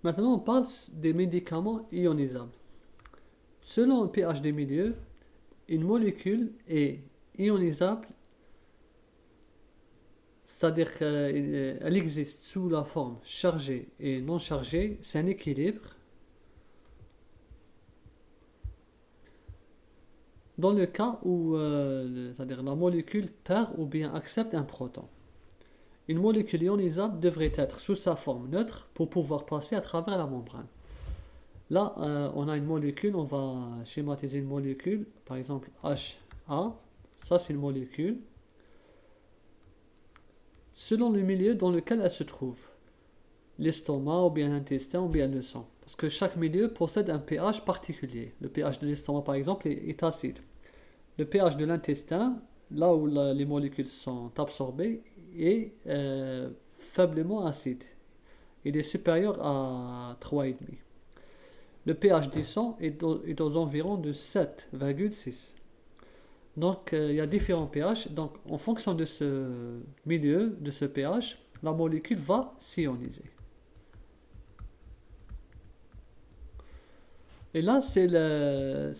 Maintenant, on parle des médicaments ionisables. Selon le pH des milieux, une molécule est ionisable, c'est-à-dire qu'elle existe sous la forme chargée et non chargée. C'est un équilibre dans le cas où c'est-à-dire la molécule perd ou bien accepte un proton. Une molécule ionisable devrait être sous sa forme neutre pour pouvoir passer à travers la membrane. Là, on a une molécule, on va schématiser une molécule, par exemple HA, ça c'est une molécule, selon le milieu dans lequel elle se trouve, l'estomac ou bien l'intestin ou bien le sang. Parce que chaque milieu possède un pH particulier. Le pH de l'estomac par exemple est acide. Le pH de l'intestin, là où les molécules sont absorbées, est faiblement acide. Il est supérieur à 3,5. Le pH du sang est aux environs de 7,6. Donc il y a différents pH. Donc en fonction de ce milieu, de ce pH, la molécule va s'ioniser. Et là, c'est le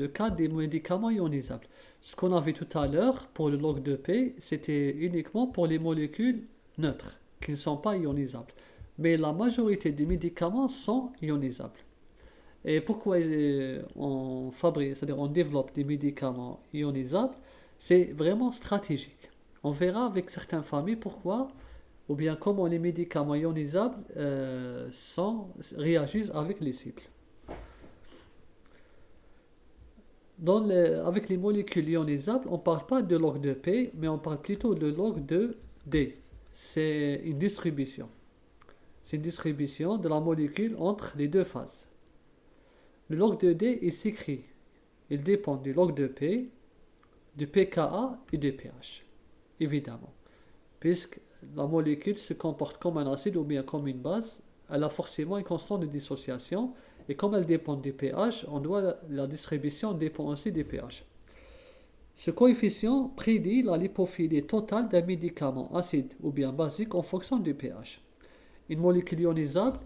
cas des médicaments ionisables. Ce qu'on a vu tout à l'heure pour le log 2P, c'était uniquement pour les molécules neutres, qui ne sont pas ionisables. Mais la majorité des médicaments sont ionisables. Et pourquoi on fabrique, c'est-à-dire on développe des médicaments ionisables, c'est vraiment stratégique. On verra avec certaines familles pourquoi, ou bien comment les médicaments ionisables réagissent avec les cibles. Avec les molécules ionisables, on ne parle pas de log 2P, mais on parle plutôt de log 2D. C'est une distribution. C'est une distribution de la molécule entre les deux phases. Le log 2D est s'écrit. Il dépend du log 2P, du pKa et du pH. Évidemment. Puisque la molécule se comporte comme un acide ou bien comme une base, elle a forcément une constante de dissociation. Et comme elle dépend du pH, la distribution dépend aussi du pH. Ce coefficient prédit la lipophilie totale d'un médicament acide ou bien basique en fonction du pH. Une molécule ionisable,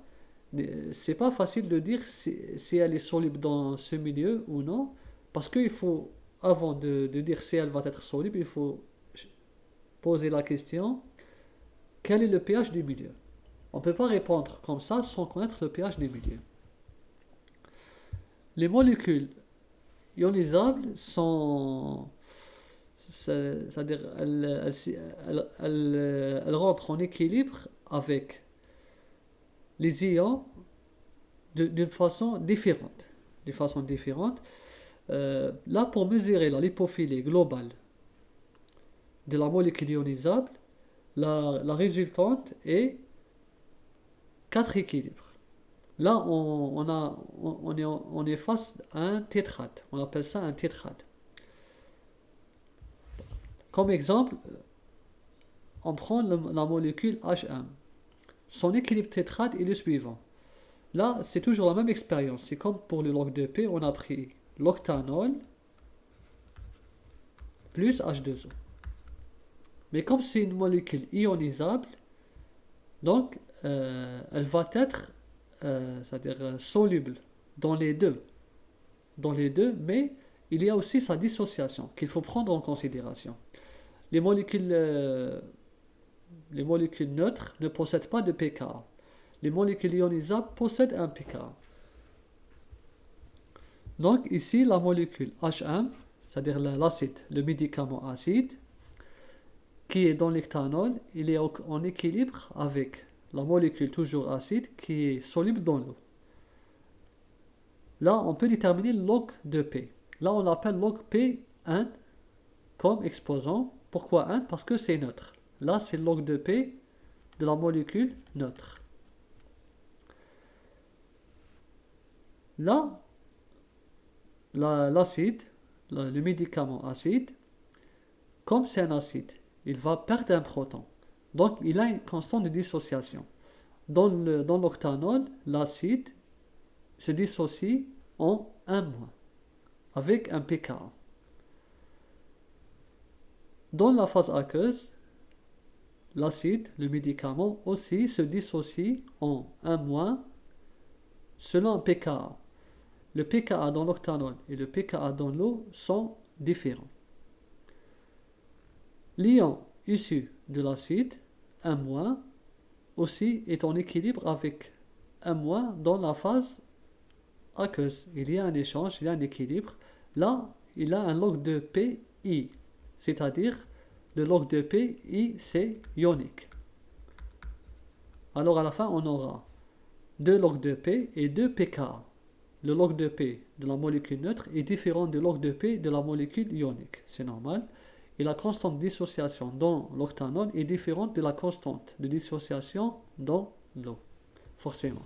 c'est pas facile de dire si elle est soluble dans ce milieu ou non, parce qu'il faut, avant de dire si elle va être soluble, il faut poser la question, quel est le pH du milieu? On ne peut pas répondre comme ça sans connaître le pH du milieu. Les molécules ionisables c'est-à-dire elles rentrent en équilibre avec les ions d'une façon différente. Là, pour mesurer la lipophilie globale de la molécule ionisable, la résultante est 4 équilibres. Là, on est face à un tétrade. On appelle ça un tétrade. Comme exemple, on prend la molécule H1. Son équilibre tétrade est le suivant. Là, c'est toujours la même expérience. C'est comme pour le log 2P, on a pris l'octanol plus H2O. Mais comme c'est une molécule ionisable, donc elle va être c'est-à-dire soluble dans les deux. Mais il y a aussi sa dissociation qu'il faut prendre en considération. Les molécules neutres ne possèdent pas de pKa. Les molécules ionisables possèdent un pKa. Donc ici, la molécule H1, c'est-à-dire l'acide, le médicament acide, qui est dans l'ectanol, il est en équilibre avec la molécule toujours acide qui est soluble dans l'eau. Là, on peut déterminer le log de P. Là, on l'appelle log P1 comme exposant. Pourquoi 1? Parce que c'est neutre. Là, c'est le log de P de la molécule neutre. Là, l'acide, le médicament acide, comme c'est un acide, il va perdre un proton. Donc, il a une constante de dissociation. Dans l'octanol, l'acide se dissocie en 1-, avec un pKa. Dans la phase aqueuse, l'acide, le médicament aussi se dissocie en 1- selon un pKa. Le pKa dans l'octanol et le pKa dans l'eau sont différents. L'ion issu de l'acide, 1- aussi est en équilibre avec 1- dans la phase aqueuse. Il y a un échange, il y a un équilibre. Là, il a un log de PI, c'est-à-dire le log de PI c'est ionique. Alors à la fin, on aura 2 logs de P et 2 pKa. Le log de P de la molécule neutre est différent du log de P de la molécule ionique. C'est normal. Et la constante de dissociation dans l'octanol est différente de la constante de dissociation dans l'eau. Forcément.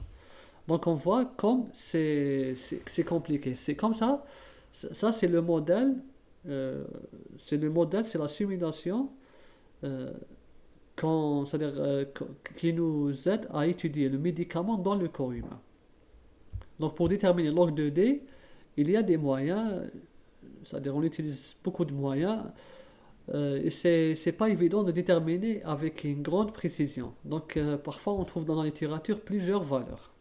Donc on voit comme c'est compliqué. C'est comme ça. Ça c'est le modèle. C'est la simulation qui nous aide à étudier le médicament dans le corps humain. Donc pour déterminer le log de D, il y a des moyens, c'est-à-dire on utilise beaucoup de moyens, et c'est pas évident de déterminer avec une grande précision. Donc parfois on trouve dans la littérature plusieurs valeurs.